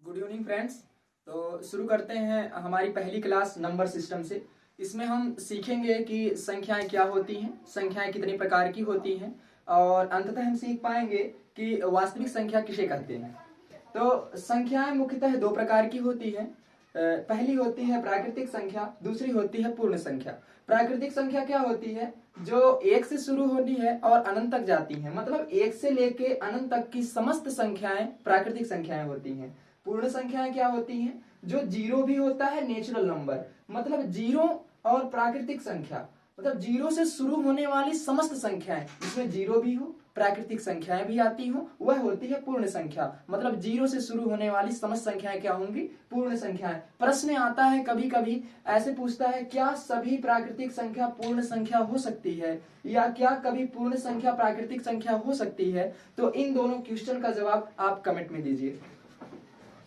Good evening friends. तो शुरू करते हैं हमारी पहली क्लास नंबर सिस्टम से। इसमें हम सीखेंगे कि संख्याएं क्या होती हैं, संख्याएं कितनी प्रकार की होती हैं और अंततः हम सीख पाएंगे कि वास्तविक संख्या किसे कहते हैं। तो संख्याएं मुख्यतः दो प्रकार की होती हैं। पहली होती है प्राकृतिक संख्या, दूसरी होती है पूर्ण संख्या। प्राकृतिक संख्या क्या होती है? जो एक से शुरू होती है और अनंत तक जाती है, मतलब एक से लेके अनंत तक की समस्त संख्याएं प्राकृतिक संख्याएं होती हैं। पूर्ण संख्याएं क्या होती हैं? जो जीरो भी होता है, नेचुरल नंबर, मतलब जीरो और प्राकृतिक संख्या, मतलब जीरो से शुरू होने वाली समस्त संख्याएं, जिसमें जीरो भी हो, प्राकृतिक संख्याएं भी आती हो, वह होती है पूर्ण संख्या। मतलब जीरो से शुरू होने वाली समस्त संख्याएं क्या होंगी? पूर्ण संख्याएं। प्रश्न आता है कभी कभी, ऐसे पूछता है, क्या सभी प्राकृतिक संख्या पूर्ण संख्या हो सकती है, या क्या कभी पूर्ण संख्या प्राकृतिक संख्या हो सकती है? तो इन दोनों क्वेश्चन का जवाब आप कमेंट में दीजिए।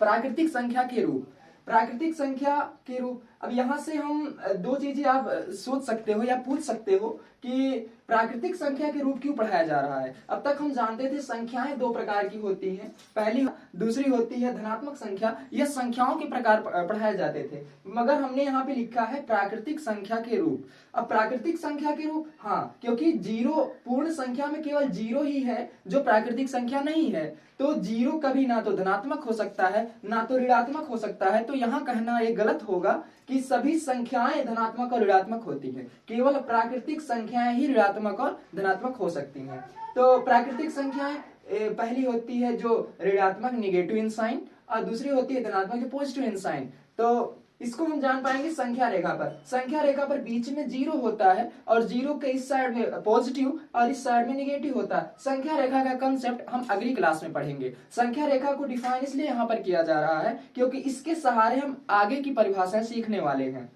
प्राकृतिक संख्या के रूप, प्राकृतिक संख्या के रूप। अब यहां से हम दो चीजें आप सोच सकते हो या पूछ सकते हो कि प्राकृतिक संख्या के रूप क्यों पढ़ाया जा रहा है। अब तक हम जानते थे संख्याएं दो प्रकार की होती हैं, पहली दूसरी होती है धनात्मक संख्या। यह संख्याओं के प्रकार पढ़ाए जाते थे, मगर हमने यहाँ पे लिखा है प्राकृतिक संख्या के रूप। अब प्राकृतिक संख्या के रूप, हाँ, क्योंकि जीरो पूर्ण संख्या में केवल जीरो ही है जो प्राकृतिक संख्या नहीं है। तो जीरो कभी ना तो धनात्मक हो सकता है ना तो ऋणात्मक हो सकता है। तो यहाँ कहना ये गलत होगा कि सभी संख्याएं धनात्मक और ऋणात्मक होती हैं, केवल प्राकृतिक संख्याएं ही ऋणात्मक और धनात्मक हो सकती हैं। तो प्राकृतिक संख्याएं पहली होती है जो ऋणात्मक नेगेटिव इन साइन, और दूसरी होती है धनात्मक पॉजिटिव इन साइन। तो इसको हम जान पाएंगे संख्या रेखा पर। संख्या रेखा पर बीच में जीरो होता है और जीरो के इस साइड में पॉजिटिव और इस साइड में नेगेटिव होता है। संख्या रेखा का कंसेप्ट हम अगली क्लास में पढ़ेंगे। संख्या रेखा को डिफाइन इसलिए यहाँ पर किया जा रहा है क्योंकि इसके सहारे हम आगे की परिभाषाएं सीखने वाले हैं।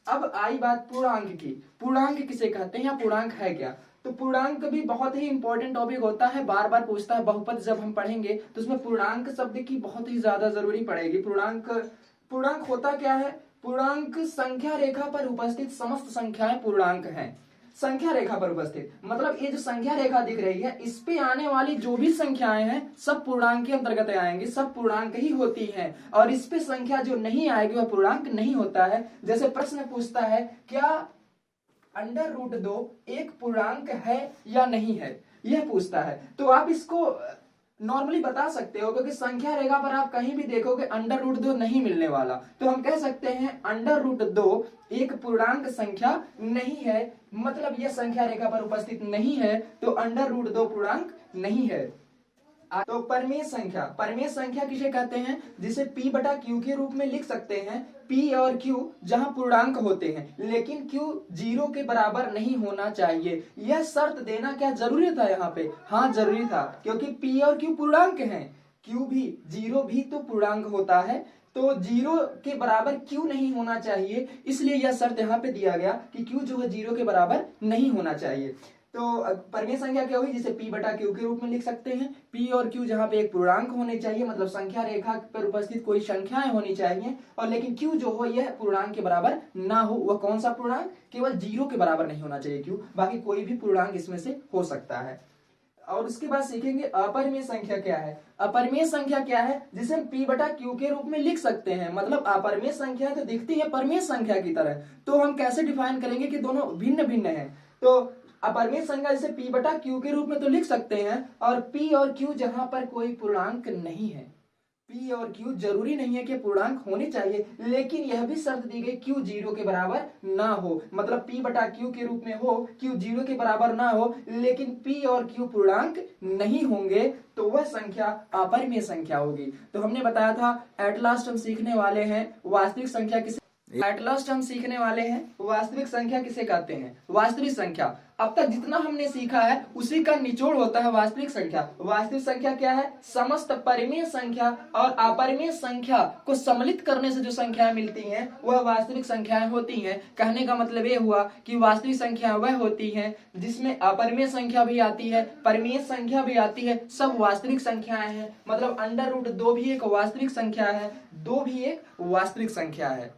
अब आई बात पूर्णांक की। पूर्णांक किसे कहते हैं या पूर्णांक है क्या? तो पूर्णांक भी बहुत ही इंपॉर्टेंट टॉपिक होता है, बार बार पूछता है। बहुपद जब हम पढ़ेंगे तो उसमें पूर्णांक शब्द की बहुत ही ज्यादा जरूरी पड़ेगी। पूर्णांक होता क्या है? पूर्णांक संख्या रेखा पर उपस्थित समस्त संख्याएं पूर्णांक हैं। संख्या रेखा पर उपस्थित मतलब ये जो संख्या रेखा दिख रही है, इस पे आने वाली जो भी संख्याएं हैं सब पूर्णांक के अंतर्गत आएंगी, सब पूर्णांक ही होती हैं। और इस पे संख्या जो नहीं आएगी वह पूर्णांक नहीं होता है। जैसे प्रश्न पूछता है, क्या अंडर रूट 2 एक पूर्णांक है या नहीं है, यह पूछता है। तो आप इसको नॉर्मली बता सकते हो, क्योंकि संख्या रेखा पर आप कहीं भी देखोगे अंडर रूट 2 नहीं मिलने वाला। तो हम कह सकते हैं अंडर रूट 2 एक पूर्णांक संख्या नहीं है, मतलब यह संख्या रेखा पर उपस्थित नहीं है, तो अंडर रूट 2 पूर्णांक नहीं है। तो परमेय संख्या, परमेय संख्या किसे कहते हैं? जिसे P बटा Q के रूप में लिख सकते हैं। P और Q जहां पूर्णांक होते हैं, लेकिन Q जीरो के बराबर नहीं होना चाहिए। यह शर्त देना क्या जरूरी था यहाँ पे? हाँ जरूरी था, क्योंकि P और Q पूर्णांक हैं। Q भी, जीरो भी तो पूर्णांक होता है, तो जीरो के बराबर Q नहीं होना चाहिए। इसलिए यह शर्त यहाँ पे दिया गया कि Q जो है जीरो के बराबर नहीं होना चाहिए। तो परमेय संख्या क्या हुई? जिसे P बटा Q के रूप में लिख सकते हैं। P और Q जहां पे एक पूर्णांक होने चाहिए, मतलब संख्या रेखा पर उपस्थित कोई संख्याएं होनी चाहिए, और लेकिन Q जो हो यह पूर्णांक के बराबर ना हो। वह कौन सा पूर्णांक? केवल जीरो के बराबर नहीं होना चाहिए Q, बाकी कोई भी पूर्णांक इसमें से हो सकता है। और उसके बाद सीखेंगे अपरिमेय संख्या क्या है। अपरिमेय संख्या क्या है? जिसे हम P बटा Q के रूप में लिख सकते हैं। मतलब अपरिमेय संख्या तो दिखती है परिमेय संख्या की तरह, तो हम कैसे डिफाइन करेंगे कि दोनों भिन्न भिन्न है? तो अपरिमेय संख्या जैसे P बटा Q के रूप में तो लिख सकते हैं, और P और Q जहां पर कोई पूर्णांक नहीं है। P और Q जरूरी नहीं है कि पूर्णांक होने चाहिए, लेकिन यह भी शर्त दी गई Q जीरो के बराबर ना हो। मतलब P बटा Q के रूप में हो, Q जीरो के बराबर ना हो, लेकिन P और Q पूर्णांक नहीं होंगे, तो वह संख्या अपरिमेय संख्या होगी। तो हमने बताया था एट लास्ट हम सीखने वाले हैं वास्तविक संख्या किसे, एट लास्ट हम सीखने वाले हैं वास्तविक संख्या किसे कहते हैं। वास्तविक संख्या, अब तक जितना हमने सीखा है उसी का निचोड़ होता है वास्तविक संख्या। वास्तविक संख्या क्या है? समस्त परिमेय संख्या और अपरिमेय संख्या को सम्मिलित करने से जो संख्याएं मिलती हैं वह वास्तविक संख्याएं होती हैं। कहने का मतलब ये हुआ कि वास्तविक संख्या वह होती हैं जिसमें अपरिमेय संख्या भी आती है, परिमेय संख्या भी आती है, सब वास्तविक संख्याएं हैं। मतलब अंडर रूट 2 भी एक वास्तविक संख्या है, 2 भी एक वास्तविक संख्या है।